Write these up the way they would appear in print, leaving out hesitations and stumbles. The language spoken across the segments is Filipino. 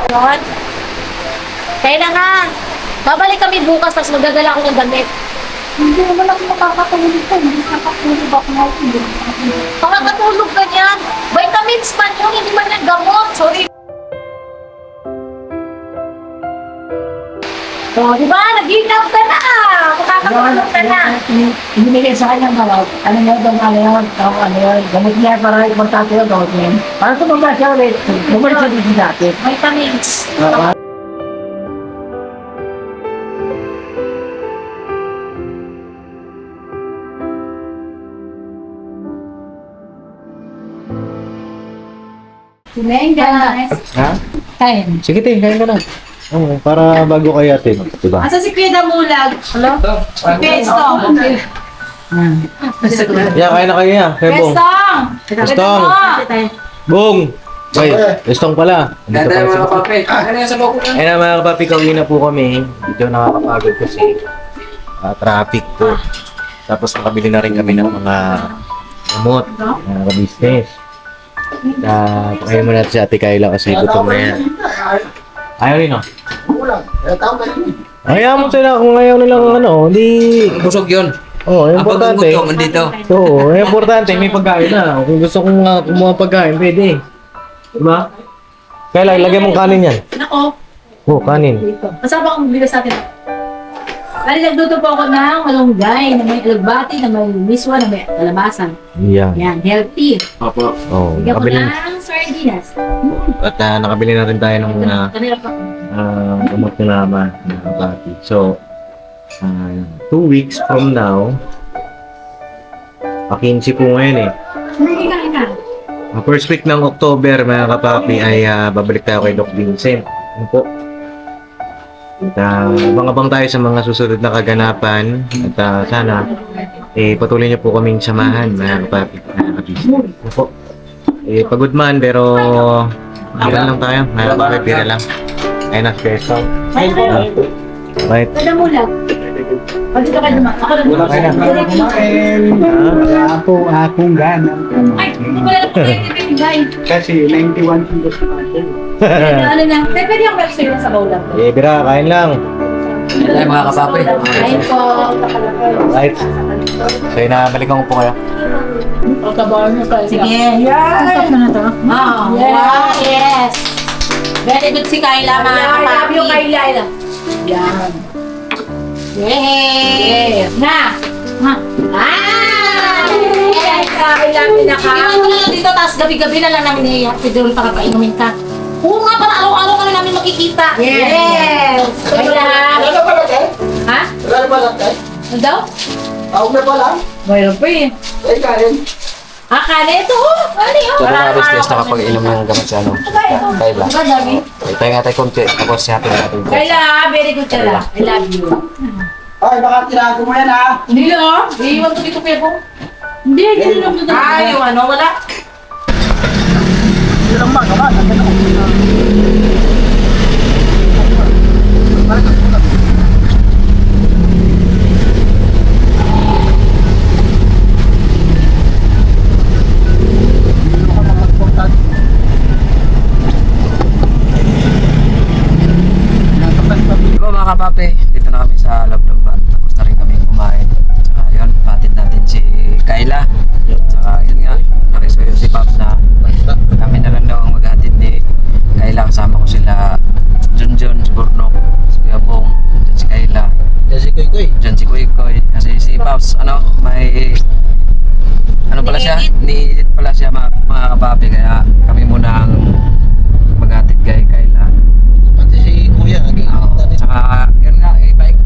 Yun. Kaya na nga. Babalik kami bukas, tapos magdadala ako ng damit. Hindi naman ako makakatulog ko. Hindi nakatulog ako ngayon. Makakatulog ka niyan. Vitamins man yun, hindi man yan gamot. Sorry. O, di ba? Nag-ikaw ka na. Makakatulog ka na. Binigay sa kanya mga, ano yun, gamot niya para importante yung gamot niya. Para tumanda siya ulit, bumalik siya dito dati. Vitamins. Kumain guys. Ha? Kain. Sige, te, kain ka na. Oo, para bago kayo atin, diba? Asa si Kuya Damulag? Hello? Pesto. Yeah, kain na kayo ya. Kaya Bong. Pestong! Bong! Ay, Pestong pala. Dito pala si papi. Ano yung sa bako? Ayun na mga kapapi, kauwi na po kami. Medyo nakakapagod kasi traffic po. Tapos nakabili na rin kami ng mga gamot, mga ka-business. Pakain mo natin si Ate Kayla kasi gutom na yan. Ayaw rin, no? Ayaw mo sila kung ayaw nilang ano, hindi... Busog yun. Oo, Ang importante. pagkagutom, andito. Oo, importante, may pagkain na. Kung gusto kong kumuha pagkain, pwede. Diba? Kayla, ilagay mong kanin yan. Nako. Oo, kanin. Masama kong bilis sa atin. Kali nagluto po ako ng malunggay, na may alugbati, na may miswa, na may kalabasan. Yeah. Yan, healthy. Opo. Oo, Bigyan ko nakabili, ng sardinas. at nakabili na rin tayo ng Kanila pa. gamot na naman ng kapati. So, 2 weeks from now, 15 po ngayon eh. Hindi ka. First week ng October, mga kapapi, ay babalik tayo kay Doc Vincent. Ano po? At abang-abang tayo sa mga susunod na kaganapan. At sana, patuloy niyo po kaming samahan, mga kapapi. Ano po? Pagod man, pero alam lang tayo. Mga kapapi, pira lang. Ayun na, special. Right. Kada mo lang. Pag dito kayo naman. Ako lang. Okay na. Ako akong gana. Ay, hindi ko lang po kayo tibigay. Kasi 91 kilos natin. Ano na. Pwede yung verso yun sa bawlang. Bira, kain lang. Ay, mga kapapi. Ayun po. Right. So, inabalikan ko po kayo. Sige. Yan. Oh, wow, yes. Very good si Kayla, mga kapapi. I love you, Kayla. Yan. Yay! Na! Ha? Ah! Yes! Kayla, pinaka. Iwan ko na lang dito, tapos gabi-gabi na lang namin i-pidurol para painumin ka. Oo nga, para araw-araw ka na namin makikita. Yes! Kayla! Ano pala tayo? Ha? Ano pala tayo? Ano daw? Ako na pala? Mayroon pa eh. Ay, kain. Ah, kane ito. Ano yun? So, nakabisnes nakapag-inom ng gamot sa ano. Kayla. Diba, Dami? Tayo nga tayo konti. Tapos natin natin. Kayla, very good ka lang. I love you. Ay, baka tirago mo yan ha. Hindi lang. Iiwan ko dito, Pebo. Hindi, hindi lang doon. Ah, yung ano, wala. Yun ang mga kaman. Diba mga kapapi, dito na kami sa loob ng van. Tapos na rin kami kumain. Saka yun, patid natin si Kayla. Saka yun nga, nakisuyo si Pops na kami na lang daw ang maghatid ni Kayla. Kasama ko sila Junjun, si Burnok, si Kuya Bong, dyan si Kayla, Kasi kuy-kuy. dyan si Kuy Kuy. Kasi si Pops, ano, may ano pala siya, niilit pala siya mga kapapi. Kaya kami muna ang maghatid kay Kayla. Pati si kuya. Oo. Tsaka, yun nga,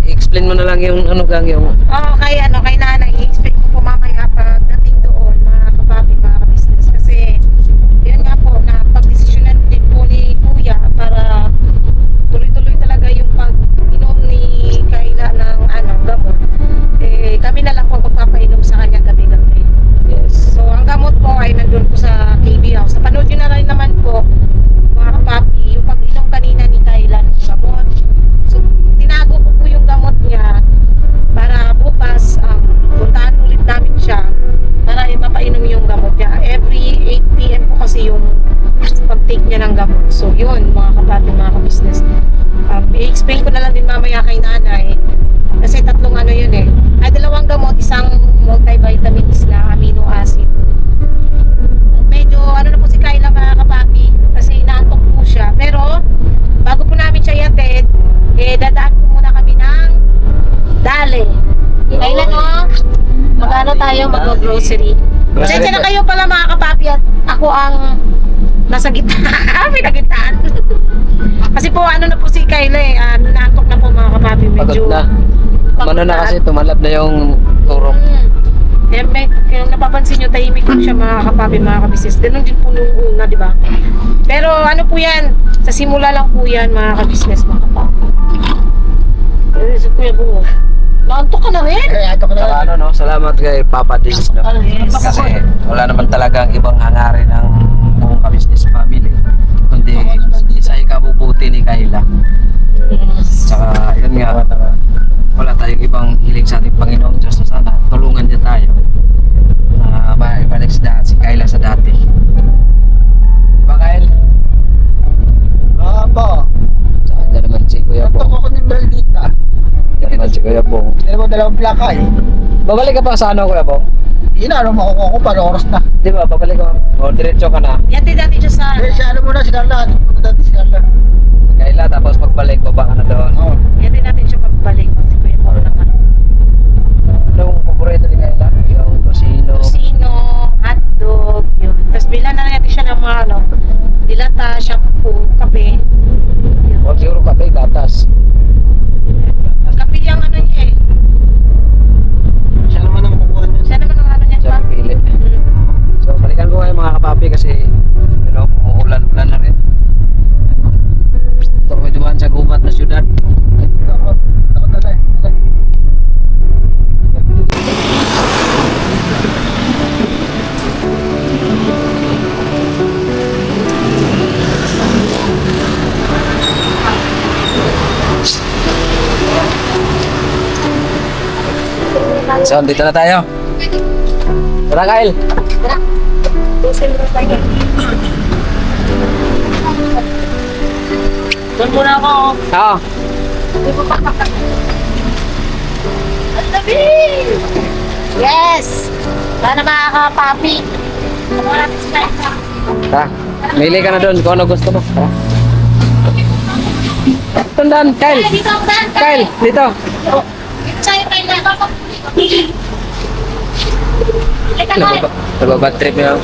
i-explain mo na lang yung ano lang yung Oo, kay nanay, i-expect ko po mamaya pagdating doon, mga kapapi, mga business. Kasi, yun nga po, na pagdesisyonan din po ni Kuya para tuloy-tuloy talaga yung pag-inom ni Kayla ng gamot. Kami na lang po magpapainom sa kanya gabi-gabi. yes. So, ang gamot po ay nandun po sa KB House. Napanood nyo na rin naman po, mga kapapi, yung pag-inom kanina ni Kayla ng gamot. So, tinago ko po yung gamot niya para bukas din mamaya kay nanay. Kasi tatlong ano yun eh. Ay, dalawang gamot, isang multivitamins na amino acid. Medyo ano na po si Kyla mga kapapi kasi inaantok po siya. Pero bago po namin siya ihatid, dadaan po muna kami ng Dale. Kyla no? Magano tayo mag-grocery. Pasensya na kayo pala mga kapapi at ako ang nasa gitna. Pinagitnaan. Kasi po ano na po si Kyla eh. Naantok na po mga kapapi. Medyo Pagod na. Mano na kasi tumalab na yung turok. Kaya napapansin nyo, tahimik lang siya mga kapapi, mga kabisnes. Ganun din po nung una, di ba? Pero ano po yan, sa simula lang po yan mga kabisnes, mga kapapi. Eh, si Kuya Bungo. Naantok ka na rin? Kaya ito ka na. Saka ano no, salamat kay Papa Dings no. Kasi wala naman talagang ibang hangarin ng buong ka-business family. Kundi sa ikabubuti ni Kyla. Saka yun nga, wala tayong ibang hiling sa ating Panginoong Diyos na sana tulungan niya tayo na maibalik si Kyla sa dati. Diba Kyle? Opo. Saka dyan naman si Kuya Ito Bong. ko ni Beldita. Dyan naman si Kuya Bong. Hindi mo dalawang plaka eh. Babalik ka pa sa ano Kuya Bong? Inano makukuha ko para oras na. Di ba? Babalik ka. O diretso ka na. Yati dati siya sa... Eh, siya alam mo na si Carla. Ano mo dati si Carla? Kyla tapos pagbalik baba ka na doon. Oo. Yati natin siya pagbalik. Kasi Kuya Bungo naman. Anong paborito ni Kyla? Yung tosino. Tosino, hotdog, yun. Tapos bilan na natin siya ng mga ano, dilata, shampoo, kape. Huwag siguro kape, gatas. Kape yung ano niya eh. Siya naman ang kukuha niya. Siya naman ang ano niya Siya pa. pipili. So balikan ko kayo mga kapapi kasi umuulan-ulan na rin. Ito kami dumaan sa gubat na syudad. Ito ko dali. So dito na tayo. Tara Kyle. Doon muna ako. Oo. Ang tabi! Yes! Sana mga kapapi. Wala natin sila isa. Tara. Mili ka na doon kung ano gusto mo. Tara. Tundan, Kyle. Ay, dito ang daan. Kyle, dito. Dito sa'yo tayo na. Teka na. Nagbabad trip niya.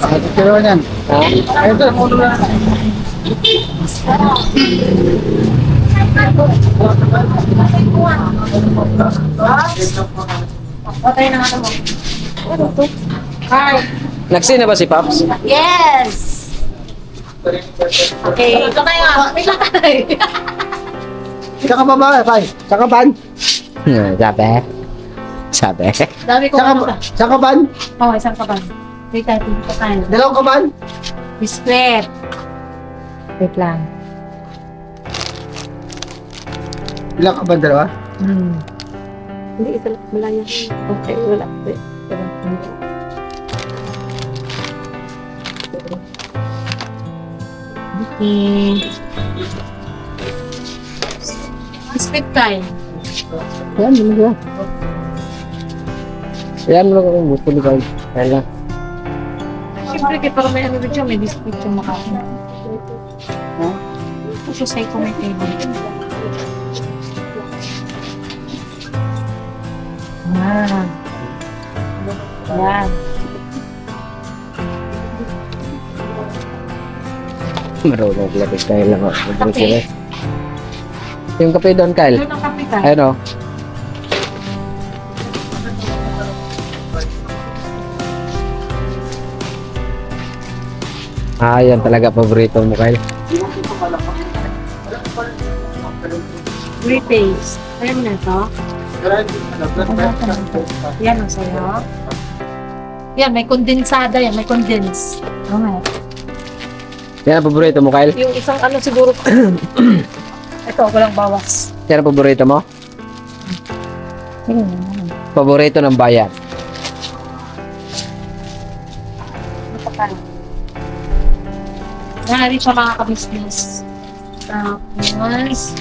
Ah, titiro niyan. Ha? Ay, ito, puno na. Patay na ano mo. Ano to? Hi. Nagsi na ba si Pops? Yes! Okay. Ito tayo. Wait lang tayo. Tsaka ba ba, Kay? Tsaka ban? Sabi. Dami ko ano ba? Tsaka ban? Oh, isang kaban. Wait tayo. Dito tayo. Dalawang kaban? Biskwit. Wait lang. Ilang kaban, dalawa? Hindi, isa lang. Malaya. Okay, wala. Wait. Okay. Biskwit tayo. Yan, ano ba? Yan mo lang akong gusto ni Kyle. Kyle. Siyempre, kaya para may ano dyan, may biskwit yung makakain. Kasi say ko may table. Yan. Yan. Marunong lapis Kyle lang ako. Kape. Yung kape doon, Kyle. Doon ang kapitan. Ayun o. Ah, yan talaga paborito mo, Kyle. Great taste. Kaya mo na ito? Yan ang sayo. Yan, may kondensada yan. May condense. Okay. Yan ang paborito mo, Kyle. Yung isang ano siguro. Ito, walang bawas. Yan ang paborito mo? Sige na. Paborito ng bayan. Nahari siya mga ka-business. Tapos,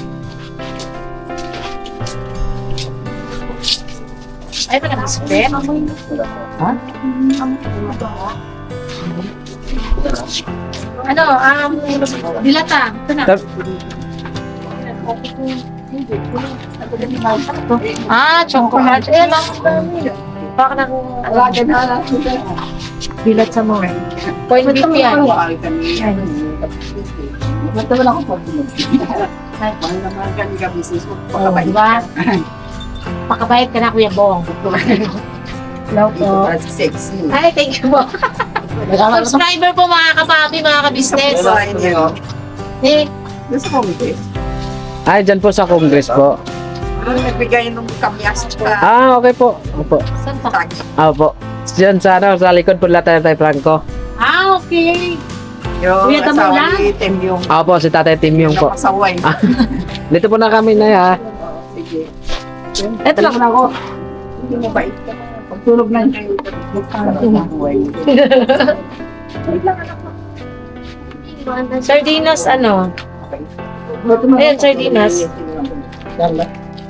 Ay, pa nag-spit? Ha? Ano, dilata. Ito na. Chocolate. Eh, baka nang bilat sa mo. Point beef yan. Ba't naman ako pag Oh, diba? Pakabayad ka na, Kuya Bong. Hello po. Ay, thank you po. Subscriber po mga kapapi, mga ka-business. Eh, Ay, dyan po sa Congress po. Nagbigay nung kamyas ka. Okay po. Opo. saan pa? Opo. Diyan sa sa likod po lahat tayo Franco. Okay. Yung Kuya Tamula? asawa ni Tim yung Opo, si Tatay Tim yung po. pasaway. Dito po na kami na ya. Sige. Ito lang ako. Hindi mo ba ito? pagtulog na Sardinas, ano? Ayan, sardinas.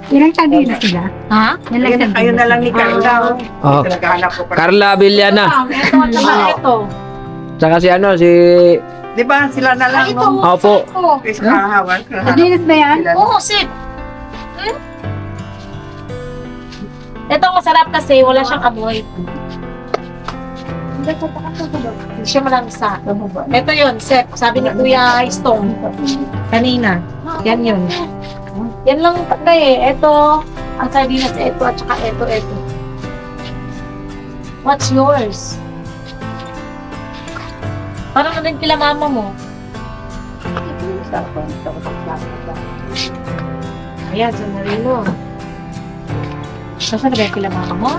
Ilang tabi na sila? Ha? Kayo na lang ni Carla. Oh. Naghahanap ko pa. Carla Villana. Ito, at saka ito. Saka si ano, si... Di ba sila na lang? Ay, ito. no? Opo. Ito. Chris Kahawan. Sardinas ba yan? Oo, sip. Ito, masarap kasi wala siyang amoy. Hindi siya malansa. Ito yun, Sep. Sabi ni Kuya Stone kanina. Yan yun. Yan lang talaga eh. Ito, ang sardinas, ito, at saka ito. What's yours? Parang na rin kila mama mo. Ayan, San Marino. Saan na rin kila mama mo?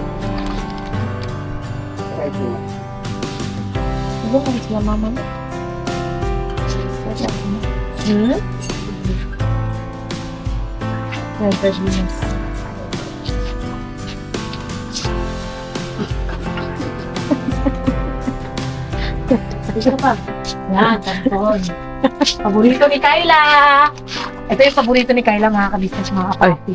Ano kung sila mama mo? Hmm? Ayan, sardinas. Ano pa? Yan, kanton. Paborito ni Kyla. Ito yung paborito ni Kyla, mga ka-business, mga kapapi.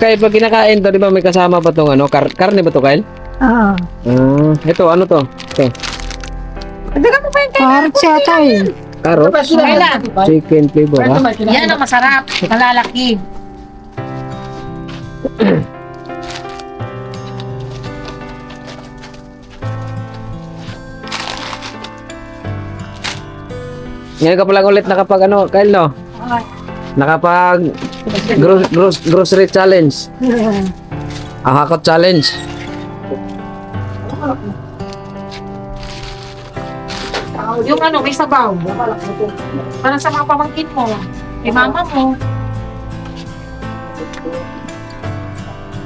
Kaya pag kinakain to, di ba may kasama pa tong ano? Karne ba to, Kyle? Oo. Ito, ano to? Ito. Carrots yata eh. Carrots? Kyla, Chicken flavor, ha? yan ang masarap. Malalaki. Ngayon ka pa lang ulit nakapag ano, Kyle, no? Nakapag grocery challenge. Ang hakot challenge. Yung ano, may sabaw. Para sa mga pamangkin mo. Kay mama mo.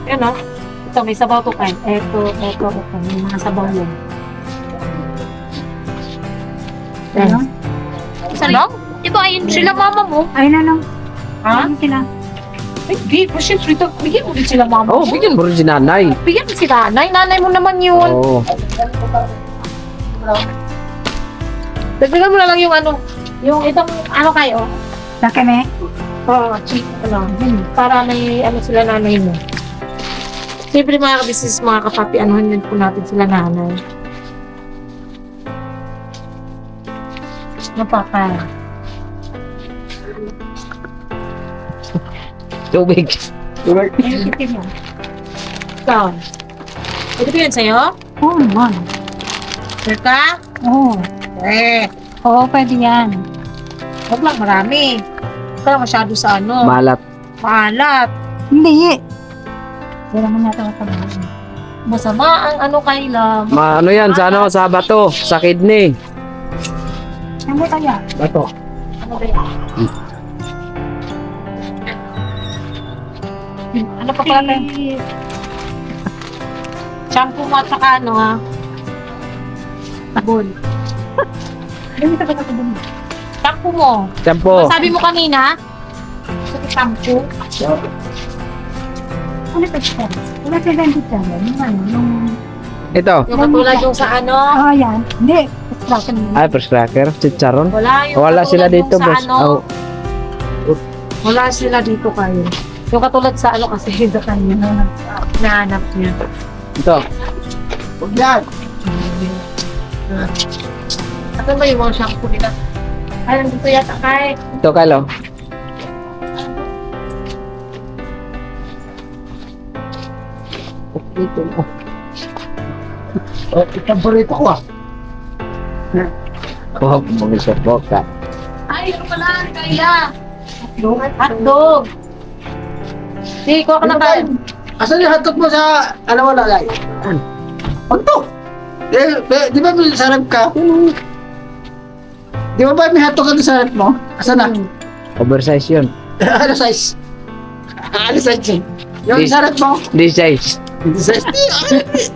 Yan o. Ito, may sabaw to kayo. Ito. May mga sabaw yun. Yan. Isa lang? Diba, ayun sila mama mo. Ay na lang. Ha? Sila. Ay, di. Siyempre, bigyan mo din sila mama Oh, mo. bigyan mo rin si nanay. Bigyan mo si nanay. Nanay mo naman yun. Oh. Dagdagan mo na lang yung ano. Yung itong ano kayo. Sa kami? Oo, para may ano sila nanay mo. Siyempre mga ka-business, mga kapapi, anuhan din po natin sila nanay. Napaka. Tubig. Ayun, titin mo. Ikaw. Ito ba yun sa'yo? Oo naman. Sure ka? Oo. Oo, pwede yan. Huwag lang marami. Huwag ka lang masyado sa ano. Malat. Maalat. Hindi. Hindi naman natin matabahin. Masama ang ano kaila. Ano yan? Sa ano? Sa bato. Sa kidney. Ano kaya? Bato. Ano ba yan? Ano pa pala tayo? Shampoo mo at saka ano ha? Sabon. Hindi ka ba dun? Shampoo mo. Shampoo. Sabi mo kanina? Shampoo. Ano pa siya? Wala siya ganito siya. Yung ano, yung... Ito. Yung katulad yung sa ano? yan. Hindi. Extraction mo. Ay, first cracker. Chicharon. Wala yung Wala katulad sila yung dito, sa boss. Ano, Oh. wala sila dito kayo. Yung katulad sa ano kasi, sa kanya, nahanap niya. Ito. Huwag yan. Ano ba yung mga shampoo nila? Ay, nandito yata kay. Ito, Kalo. Ito. Oh, itang burrito ko ah. Oh, mag-isip ka. Ay, ano pala, kaya? Hotdog. Sige, kuha ka na tayo. Asan yung hotdog mo sa, ano wala lang? Hotdog! Di ba may sarap ka? Di ba may hotdog ka sa sarap mo? Asan na? Oversize yun. Ano size? Ano size yun? Yung This- sarap mo? This size. Hindi size.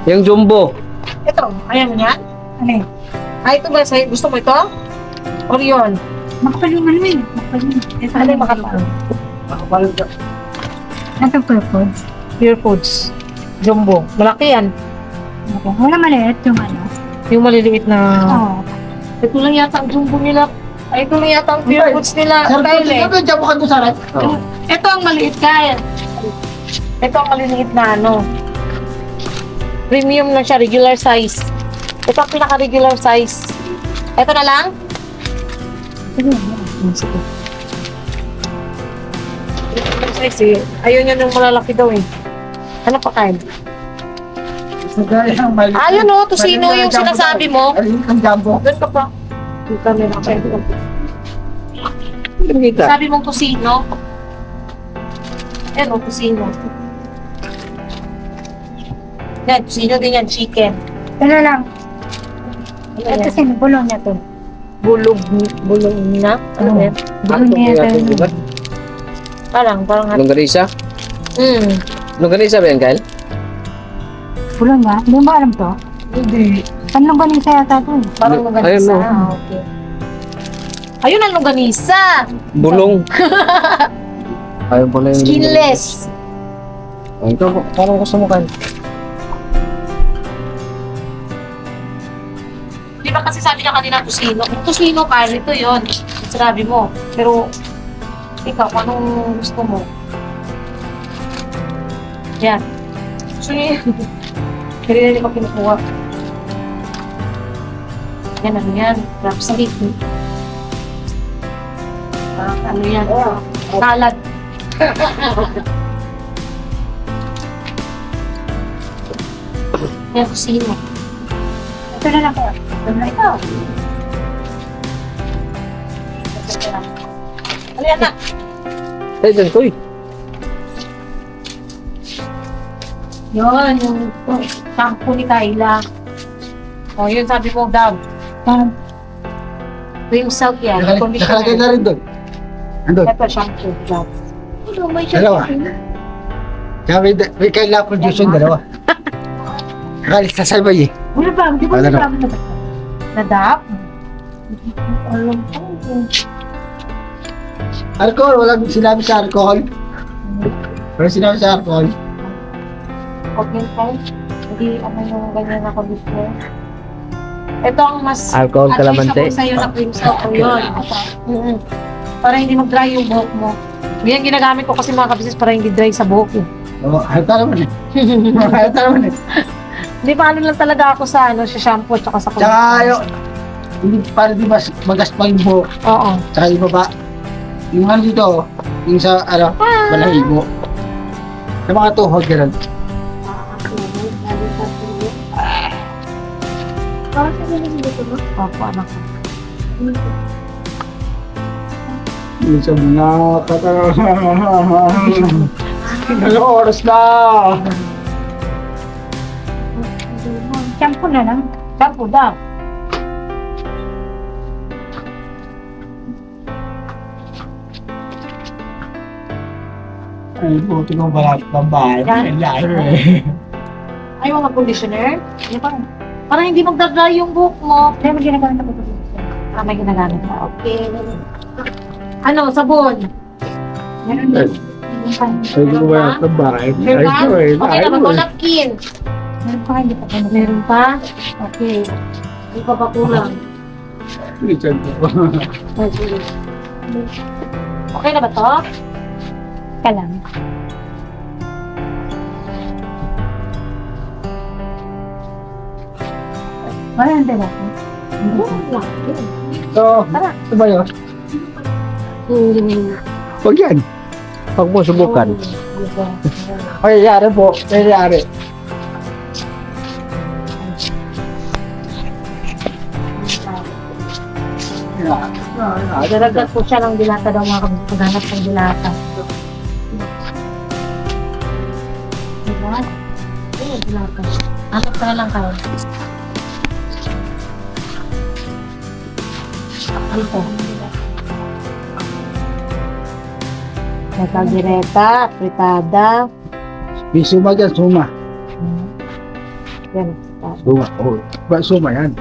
Yung jumbo. Ito, ayan yan. Ano yun? Ay, ito ba sa'yo? Gusto mo ito? Or yun? Makapalingan mo eh. Makapalingan. Ano yung makapal? Makapalit ka. Nasa purpose. Pure Foods. Jumbo. Malaki yan. Wala maliit yung ano. Yung maliliit na... Oo. Ito lang yata ang jumbo nila. Ay, ito lang yata ang Pure Ay, Foods nila. Sarap Kyle, ko. eh. Sabi, dyan mo ka doon sarap. Oh. Ito ang maliit, Kyle. Ito ang maliliit na ano. Premium lang siya, regular size. Ito ang pinaka-regular size. Ito na lang? Sige. Regular size eh. Ayun yun yung malalaki daw eh. Ano pa, Kyle? Sa gaya ng mali. Ayun o, tusino yung sinasabi mo. Ayun ang jumbo. Doon ka pa. Dito kami nakakita. Kita. Sabi mong tusino. Ayan o, tusino. Yan, tusino din yan, chicken. Ano lang. Ano Ito yan? sinubulong niya to. Bulog na? Ano yan? Bulong niya to. Parang hot. Longganisa? Mm. Longganisa ba yan, Kyle? Bulong niya? Hindi mo alam to? Hindi. Panlong ganisa yata to eh. Parang Ayun, longganisa. no. Ah, okay. Ayun ang longganisa. Bulong. Ayun pala yung... Skinless. Ay, ito, parang gusto mo, Kyle. Di ba kasi sabi niya kanina tusino? Kung tusino ka, ito yun. Sinabi mo. Pero, ikaw, kung anong gusto mo? Yan. So, yun. Hindi na hindi ko kinukuha. Yan, ano yan? Rhapsody. Ano yan? Salad. Yan, tusino. Ito na lang kaya. Ito na ikaw. Ano yan, anak? Ay, dyan, Koy. Yun, yung shampoo ni Kayla. O, yun sabi mo, Dab. Parang Ito yung silk yan. Nakalagay na rin doon. Andun. Ito, shampoo, Dab. Ano, may Dalawa. Kaya may kailangan produce yung dalawa. Nakalis sa salbay eh. wala ba? Di ba Ano? wala ba? Na Dab? Alam ko. Alcohol, walang sinabi sa alcohol. Pero sinabi sa alcohol. Huwag yun, Kyle. Hindi, ano yung ganyan na conditioner. Ito ang mas Alcohol advisable kalamansi. sa'yo na cream soap o yun. Mm-hmm. Para hindi mag-dry yung buhok mo. Yan ginagamit ko kasi mga kabisis para hindi dry sa buhok eh. Oo, halata naman eh. Halata naman eh. Hindi pa ano lang talaga ako sa ano, sa shampoo at saka sa Tsaka yung, hindi, para di mas magaspa yung buhok. Oo. Tsaka yung baba. Yung ano dito, yung sa, ano, balahibo. Sa mga tuhod, gano'n. Parang sa ganun dito ba? Opo, anak ko. Minsan na, Ilang oras na. Shampoo na lang. Shampoo daw. Ay, buti kong balak ng bahay. Yan. Ayaw mo mag-conditioner? Hindi pa. Para hindi magdadry yung buhok mo. Kaya may ginagamit ako ito. May ginagamit ka. Okay. Ano, sabon? Meron din. Ay, ko balak ng bahay. Meron pa? Okay na, mag-napkin. Meron pa hindi pa ako. Meron pa? Okay. Hindi pa pa kulang. Minsan po. Okay. Okay na ba to? Ka lang. Wala nang dala ko. So, ito ba yun? Huwag yan. Huwag mo subukan. Ay, yari po. Ay, yari. Daragat po siya ng dilata daw mga paghanap ng dilata. Diba? Ay, dilata. Hanap ka na lang kayo. Dito. Direta, fritada. May suma dyan, suma. Yan. Suma, oh. Ba, suma yan.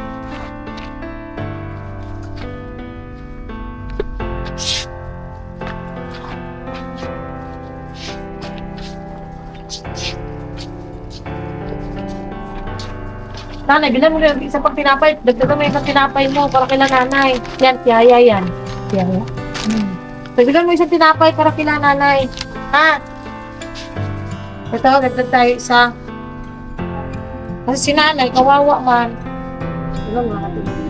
Nanay, bilan mo na yung isa pang tinapay. Dagdagan mo yung isang tinapay mo para kila nanay. Yan, tiyaya yan. Tiyaya. Dagdagan mo isang tinapay para kila nanay. Ha? Ito, dagdag tayo isa. Kasi si nanay, kawawa man. Ilan mga natin?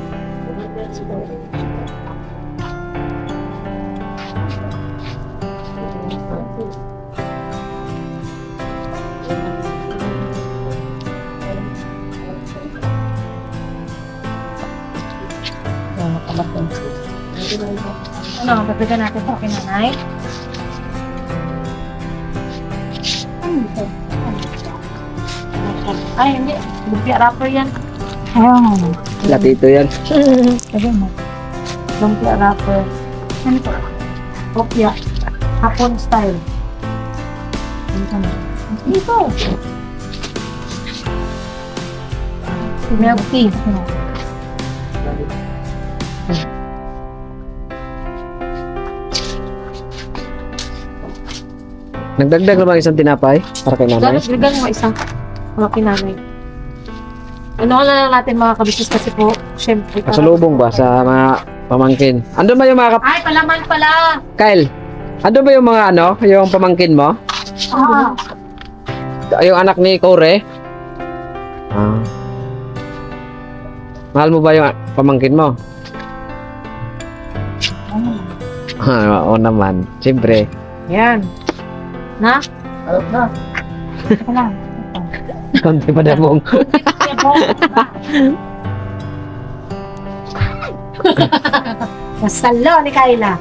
Ano, dagdagan natin sa akin nanay. Ay, hindi. Lumpia wrapper yan. Ayun. Latito yan. Sabi mo. Lumpia wrapper. Ano to? Lumpia. Hapon style. Dito. Milk tea. Nagdagdag na ba isang tinapay para kay nanay? Dagdagan mo isa. Mga kinanay. Ano ka na lang natin mga kabisnes kasi po, syempre. Kasalubong ba sa mga pamangkin? Andun ba yung mga Ay, palaman pala! Kyle, andun ba yung mga yung pamangkin mo? Ah, Yung anak ni Kore? Ah. Mahal mo ba yung pamangkin mo? Oo naman. Siyempre. yan. Na? Alam na. Ka lang. Konti pa dabong. Masalo ni Kayla.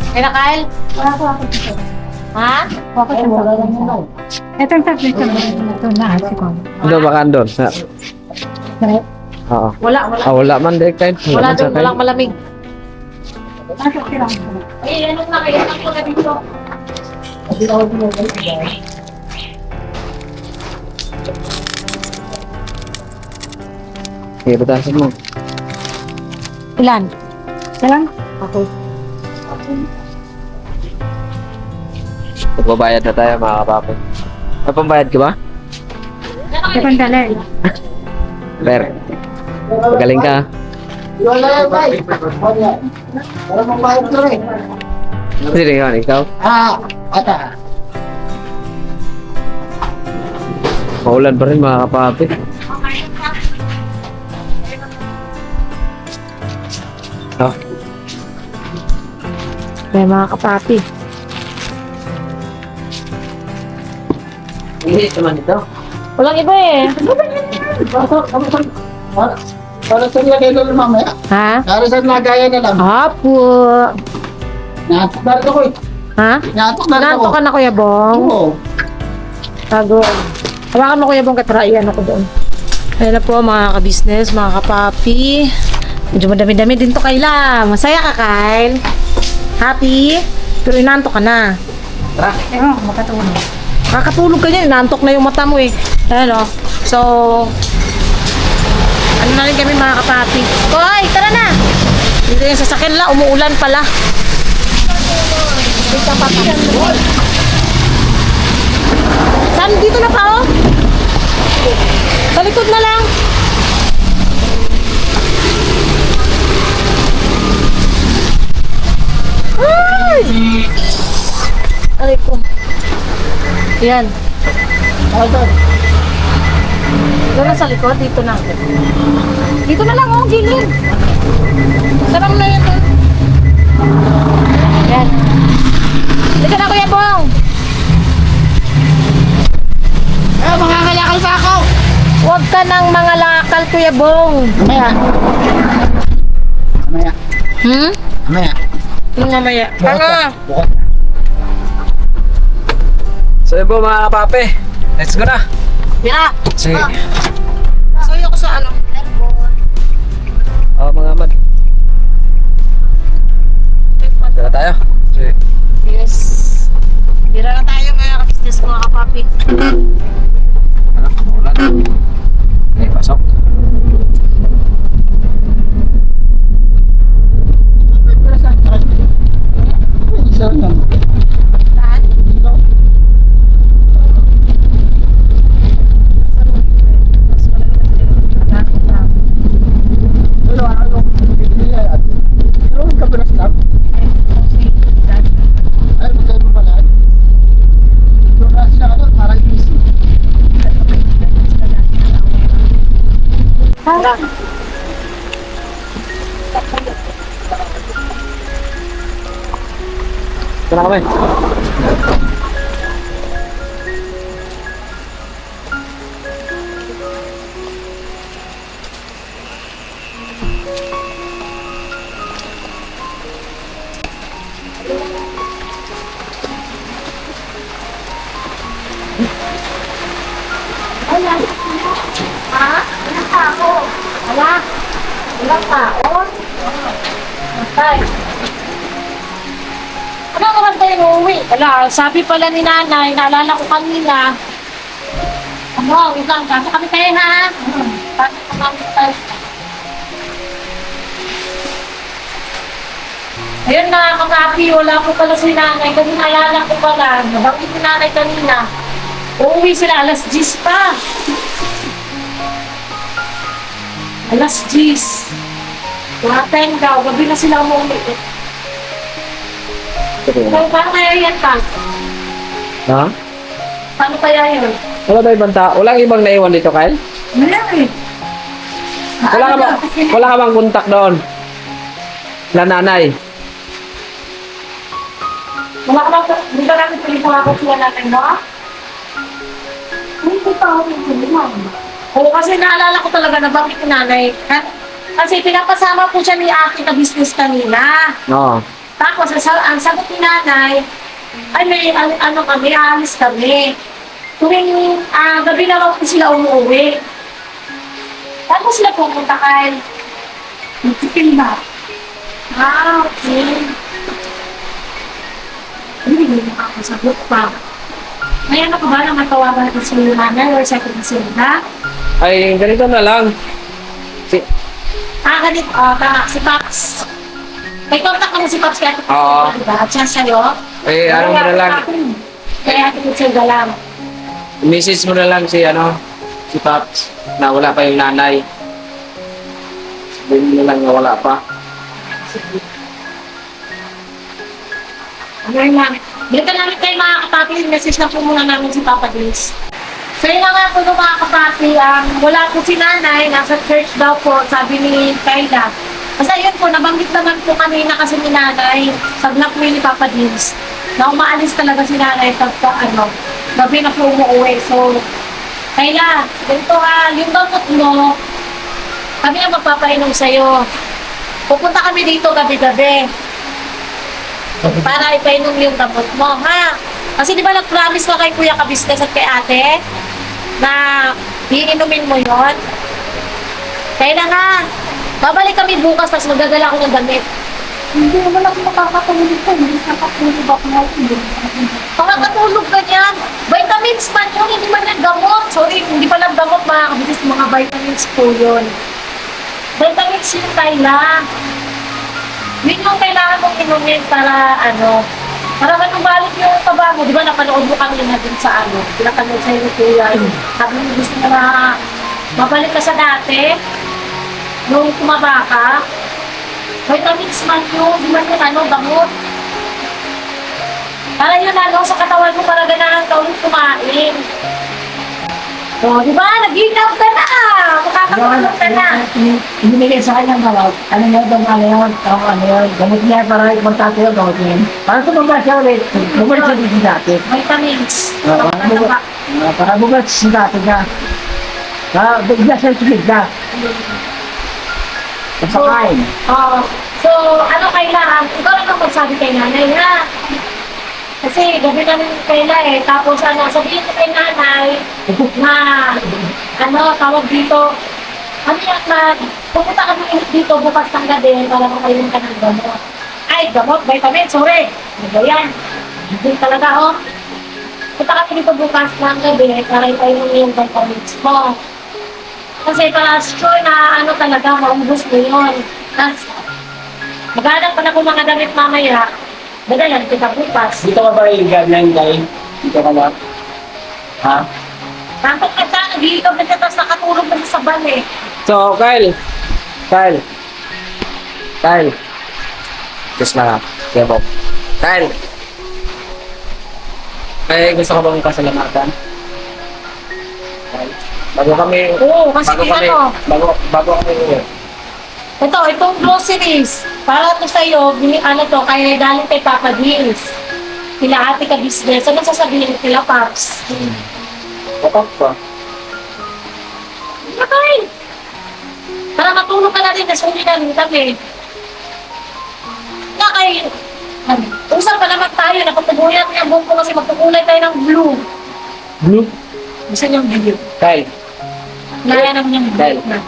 Kaya na, Kyle? Wala ko ako dito. Ha? Ako sa wala lang yun. Ito ang sabi ko. Ito na. Siko. Ano ba ka andun? Sa... Oo. Wala. Wala man din Kyle. Wala man sa doon, walang malamig. Pasok sila. Ay, anong nakailan ko na dito? Sige, batasin mo. Ilan? Salang. Okay. Magbabayad na tayo mga kapapit. May pambayad ka ba? Ito ang dala. Per. Magaling ka. Wala yan, bay. Wala mong bayad ko rin. Sino yun? Ikaw? Ata. Maulan pa rin mga kapapit. Oh, May mga kapapi. hindi naman ito. Walang iba eh. Para sa lagay na lang mamaya. Ha? Para sa lagayan na lang. Apo. Natok na rin ako eh. Ha? Natok na rin ako. Nanto ka na, Kuya Bong. Oo. Tago. Hawakan mo, Kuya Bong, katry ano ko doon. Ayan na po mga kabisnes, mga kapapi. Medyo madami-dami din to, Kayla. Masaya ka, Kyle? Happy? Pero inantok ka na. Tara. Ewan ko, makatulog. Nakakatulog ka niya, inantok na yung mata mo eh. Ayan o. So, ano na rin kami mga kapapi. Koy, tara na! Dito yung sasakyan la, umuulan pala. Dito pa pa. Saan? Dito na pa oh? Sa likod na lang. Ay! Aray ko. Yan. Dito na sa likod, dito na. Dito na lang, oh, gilid. Sarap na yan. Yan. Dito na, Kuya Bong. Mga kalakal pa ako! Huwag ka nang mga lakal, Kuya Bong. Mamaya. Mamaya. Hmm? Mamaya. Yung mamaya. Tanga. Bukod. So yun po mga kapapi. Let's go na. Mira. Sige. Sayo ko sa ano. Mga mad. Tara tayo. Sige. Yes. Mira na tayo mga ka-business, mga kapapi. Ano? Ulan. Okay, pasok. Isa lang. Saan? Wala, ano? Bibili ay ate. Ano ka ba na stop? Ay, magkaya mo pala. Yung nasa na ano, parang easy. Tara kami. Ha? Walang tao. Wala. Walang tao. Matay. Ano oras tayo uuwi? Wala, sabi pala ni nanay, naalala ko kanina. Ano, wait lang, kasi kami tayo ha. Kasi kami tayo. Ayun na, kakapi, wala ko pala si nanay. Kasi naalala ko pala, nabanggit ni nanay kanina. Uuwi sila, alas 10 pa. Alas 10. Wala time daw, gabi na sila umuwi. Paano kaya yan, Tang? Ha? Paano kaya yun? Wala ba ibang tao? Walang ibang naiwan dito, Kyle? Meron eh. Wala ka bang kontak doon? Na nanay? Wala ka ba, di ba namin pelikula ko sila natin mo? Hindi pa ako yung pelikula. Oo, kasi naalala ko talaga na bakit yung nanay. Kasi pinapasama po siya ni Aki na business kanina. Oo. Tapos, ang sagot ni nanay, ay may ano kami, aalis kami. Tuwing gabi na raw po sila umuwi. Tapos sila pupunta kay Magpipilma. Okay. Hindi nakakasagot pa. May ano ka ba na matawagan ko sa nanay or sa kumisilda? Ay, ganito na lang. Ganito. Tama. Si Paps. May contact ka mo si Paps kaya ito. Oo. Diba? At siya sa'yo. Ay, ano mo na lang. Kaya ito kumisilda lang. Message mo na lang si si Paps na wala pa yung nanay. Sabihin mo na lang na wala pa. Ano lang. Dito namin kayo mga kapatid, message na po muna namin si Papa Dins. So yun na nga po mga kapatid, wala po si nanay, nasa church daw po, sabi ni Kayla. Basta yun po, nabanggit naman po kanina kasi ni nanay, sabi na po yun ni Papa Dins, na umaalis talaga si nanay pagka gabi na po umuwi. So, Kayla, ganito yung gamot mo, kami ang magpapainom sa'yo. Pupunta kami dito gabi-gabi. Para ipainom yung gamot mo, ha? Kasi di ba nag-promise ka kay Kuya Kabisnes at kay ate na iinumin mo yon? Kaya na nga, Babalik kami bukas, tapos magdadala ako ng damit. Hindi naman ako makakatulog ko. Hindi nakatulog ako ngayon. Makakatulog ka niyan. Vitamins man yun, hindi man yung gamot. Sorry, hindi pa lang gamot, makakabilis mga vitamins po yun. Vitamins yun, Kayla. Yun yung kailangan mong inumin para para manubalik yung taba mo. Di ba napanood mo kami na dun sa pinapanood sa'yo ni Kuya. Sabi mo gusto mo na mabalik ka sa dati, nung tumaba ka. Vitamins man yun, di man yung gamot. Para yun sa katawan mo, para ganahan ka ulit kumain. O, di ba? Nag-ikaw ka na! Makakatulog ka na! Hinimigay sa kanya ng gamot. Ano yun? Gamot niya para magtatay yung gamot niya. Para tumaba siya ulit. Bumalik siya dito dati. Vitamins. Para bumalik siya dati ka. Bigla siya bigla. Kapakain. So, kailangan? Ikaw lang ang magsabi kay nanay, ha? Kasi gabi na rin kaila Tapos sabihin ko kay nanay na, tawag dito, pupunta kami dito bukas ng gabi para makainom ka ng gamot. Ay, gamot, vitamin, sorry. Ano ba yan? Hindi talaga, Punta kami dito bukas ng gabi para ipainom yung vitamins mo. Kasi para sure na talaga, maubos mo yun. Tapos, maghanap pa na kung mga damit mamaya, dadalan kita bukas. Dito ka ba yung ganyan, Day? Dito ka ba? Ha? Takot ka siya, nag-iikab na siya, tapos nakatulog na siya sa van So, Kyle. Just na. Kaya po. Kyle. May gusto ka bang kasalamatan? Kyle. Bago kami... Oo, kasi Bago kami uwi. itong groceries, para to sa'yo, kaya galing kay Papa Dins. Kila ate ka business, ano sasabihin kila Paps? Kapag pa. Okay. Para matulog ka na rin, kasi hindi na rin kami. Usap pa naman tayo, napagtubuyan ko yung buhok ko kasi magtukulay tayo ng blue. Blue? Gusto niyong blue. Kyle. Naya naman yung Dahil. blue na.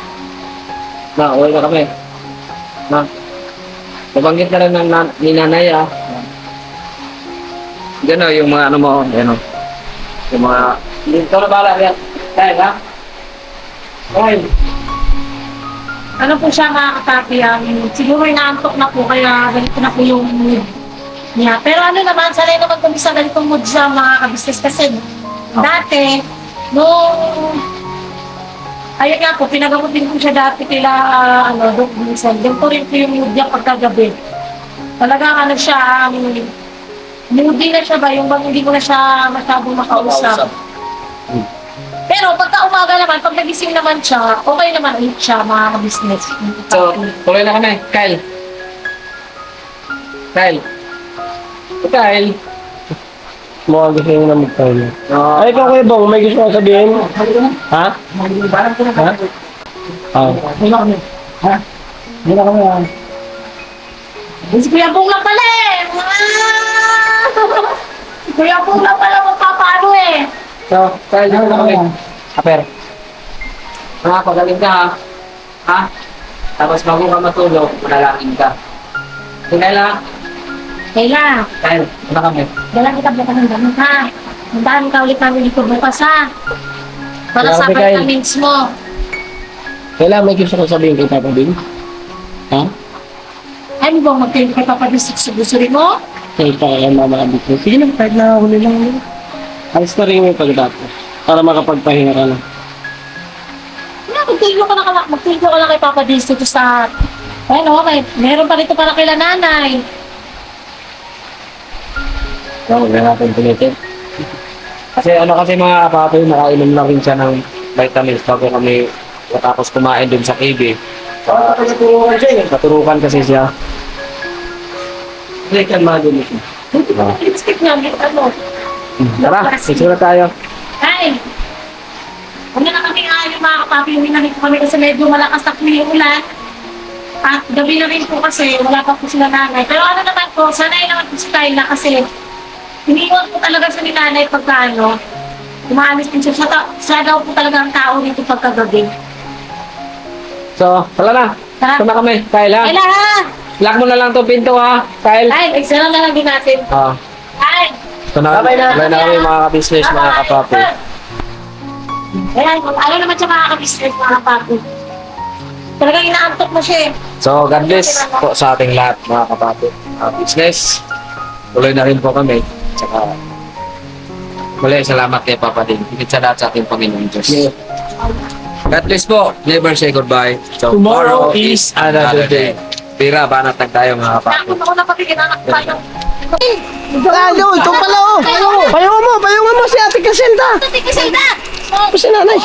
Na, uwi na kami. Na. Nabanggit na rin ni nanay, Gano'n yung mga mo, yung mga... Dito na bala, yan. Kyle, ha? Kyle. Ano po siya mga katapi, siguro inaantok na po, kaya ganito na po yung mood niya. Pero naman, sanay naman kung isa ganitong mood siya mga kabisnes kasi dati, ayun nga po, pinagamot din po siya dati kila, Doc Vincent. Ganito rin po yung mood niya pagkagabi. Talagang siya, moody na siya ba, yung bang hindi ko na siya masyadong makausap. Pero pagka umaga naman, pag nagising naman siya, okay naman ulit siya mga business. So, tuloy na kami. Kyle. Mukhang gusto nyo na magpahinga. Ay, ikaw Kuya Bong, may gusto kong sabihin? Ha? Parang ko na Ha? Hindi na kami. Ha? Hindi na kami, ha? Si Kuya Bong lang pala Si Kuya Bong lang pala magpapano So, Kyle, dito na kami. Aper. Pagaling ka, ha? Ha? Tapos bago ka matulog, manalangin ka. Kyle, Kayla, Kyle, dito na kami. dalang kita bukas ng damit ha. Puntahan ka ulit namin dito bukas ha. Para sa Grabe, Kyle. vitamins mo. Kailangan may gusto kong sabihin kay Papa Bing? Ha? Ay mo bang magkaili kay Papa Dins sa gusto rin mo? Kaya kaya mama dito. Sige lang, kahit na huli lang yun. Alis na rin yung pagdatos. Para makapagpahinga ka lang. Magtigil ka na kay Papa Dins dito sa... meron pa rito para kila nanay. So, huwag na natin pilitin. Kasi mga kapapoy, nakainom lang rin siya ng vitamins bago kami matapos kumain dun sa KB. Naturukan kasi siya. Hindi ka magulit. Skip namin, Tara, sisura tayo. Ay! Huwag na kami yung mga kapapi, hindi na rin po kami kasi medyo malakas na po yung ulan. At gabi na rin po kasi wala pa po sila nanay. Pero naman po, sanay naman po si Kayla kasi iniwan po talaga sa ni nanay pagka umaalis din siya daw po talaga ang tao dito pagkagabi. So, tala na. Ha? Ito na kami, Kyle ha. Kayla ha! Lock mo na lang to pinto ha, Kyle. Ay, extra na lang din natin. Ah, Ay! ito na, sabay na kami mga ka-business, mga kapapi. Ayan, ayaw naman siya makaka-business mga papi. Talagang inaantok mo siya eh. So, God bless po sa ating lahat, mga kapapi. Business, tuloy na rin po kami. Tsaka, muli, salamat kay Papa din. Higit sa lahat sa ating Panginoon Diyos. God bless po. Never say goodbye. So, tomorrow is another day. Pira, banat lang tayo mga kapapi. Ako na papiginanak tayo. Lalo, ito pala oh. Payungan mo si Ate Casilda. Kasi na! Ako si nanay.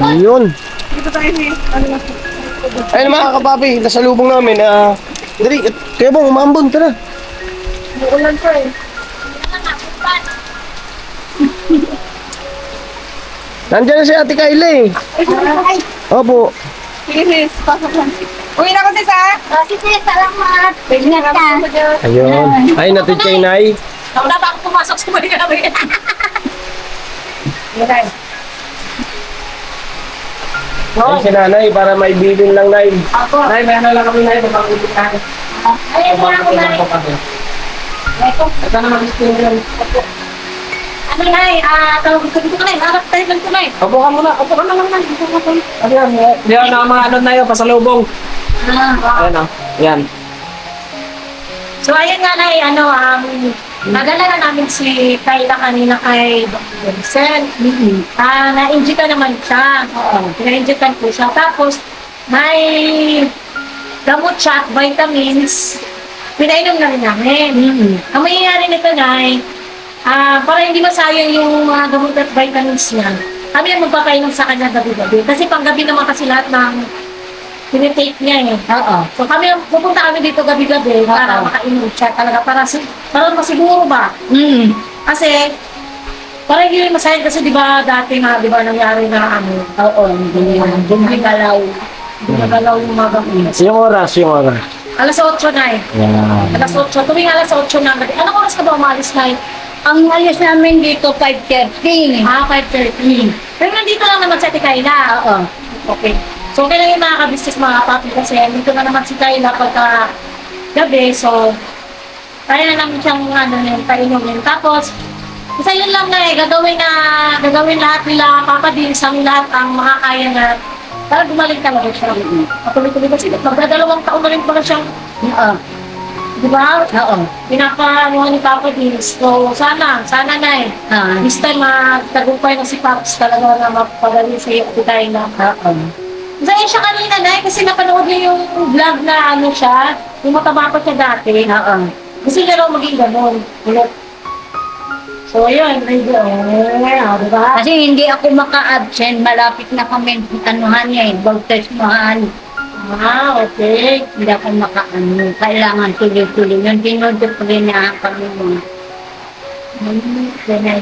Ayun. Ayun mga kapapi, nasa lubong namin. Dali, kaya bang umambon, tara. Uulan ko eh. Nandiyan na si Ate Kayla eh. Opo. Sige sis, pasok lang. Uwi na ko sis ha? Sige, salamat. Ingat ka. Ayun. Ay, natin kay Nay. Wala pa ako pumasok sa mga namin. Ay, si nanay, para may bilin lang, Nay. Ako. Nay, may ano lang kami, Nay. Mapag-ulit tayo. Ayun na ako na. Ito naman, Ano na tawag ko dito na harap tayo lang tunay. Opo ka muna. Opo ka na lang, Nay. Ano yan? Yan ang mga ano na yun, pasalubong. Ayan o. Yan. So ayun nga na nagala na namin si Kayla kanina kay Dr. Vincent. Na-inject naman siya. Na-injectan po siya. Tapos may gamot siya at vitamins. Pinainom na rin namin. Ang mangyayari nito na para hindi masayang yung mga gamot at vitamins niya, kami ang magpapainom sa kanya gabi-gabi. Kasi panggabi naman kasi lahat ng tinitake niya eh. So pupunta kami dito gabi-gabi para makainom siya talaga para masiguro ba. Kasi para hindi rin masayang kasi di ba dati nga di ba nangyari na hindi gumagalaw yung mga gamot. Yung oras. Alas 8 na eh. Alas 8. Tuwing alas 8 na. Anong oras ka ba umalis na eh? Ang alis namin dito, 5:30. 5:30. Pero nandito lang naman sa Kayla. Okay. So, okay lang yung mga ka-business mga papi kasi dito na naman si Kayla pagka gabi. So, kaya na namin siyang painumin. Tapos, isa yun lang na gagawin lahat nila Papa din sa lahat ang makakaya na para gumaling talaga siya. Patuloy-tuloy kasi magdadalawang taon na rin pala siyang di ba? Pinapanuhan ni Papa din. So, sana na eh. This time, tagumpay na si Paps talaga na mapagaling sa iyo at Kayla. Masaya siya kanina na kasi napanood niya yung vlog na siya, yung mataba pa siya dati. Gusto niya raw maging ganun. So, yun. Diba? Kasi hindi ako maka-absent. Malapit na kami. Anuhan niya eh. Bautismahan. Okay. Hindi ako maka-ano. Kailangan tuloy-tuloy. Yung dinodopre na kami mo.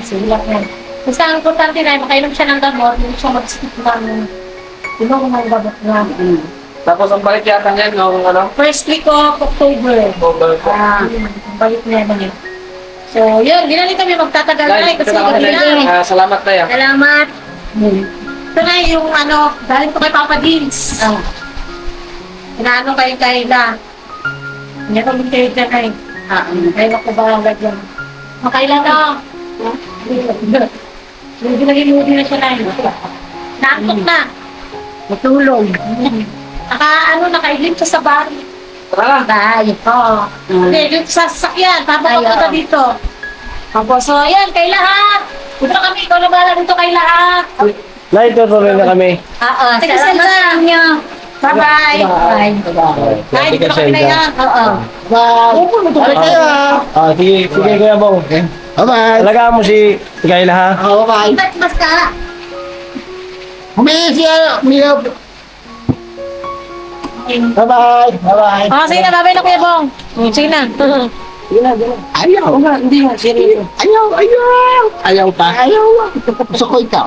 Sila yan. Basta ang importante na, makainom siya ng gamot, hindi siya mag-skip ng inom ng gamot na. Tapos ang balik yata niyan, no? First week of October. Balik na naman yun. So, yun, di na rin kami magtatagal na kasi gabi na. Salamat na yan. Salamat. Ito na yung galing ko kay Papa Dins. Inaano kayo Kayla. Hindi ko kayo dyan ay. Kaya ko ba ang gagyan. Kayla na. Hindi naging na siya na. Naantok na. Matulog. Nakailip siya sa bar. Tara. Bye. Oo. Hindi, yung sa sasakyan. Papapunta dito. Tapos, so, ayan, Kayla ha. Punta kami, ikaw na bahala dito, Kayla ha. Nay, tutuloy na kami. Sige, Salamat Selda. sa inyo. Bye-bye. Bye, dito kami na yan. Bye kayo sige Kuya Bong. Bye-bye. Alagaan mo si Kayla ha. Bye-bye. Ba't mas ka? Humingi siya. Bye-bye. Bye-bye. Sige na, bye-bye na Kuya Bong. Sige na. Ayaw. Hindi nga, seryoso. Ayaw pa. Ayaw. Gusto ko ikaw.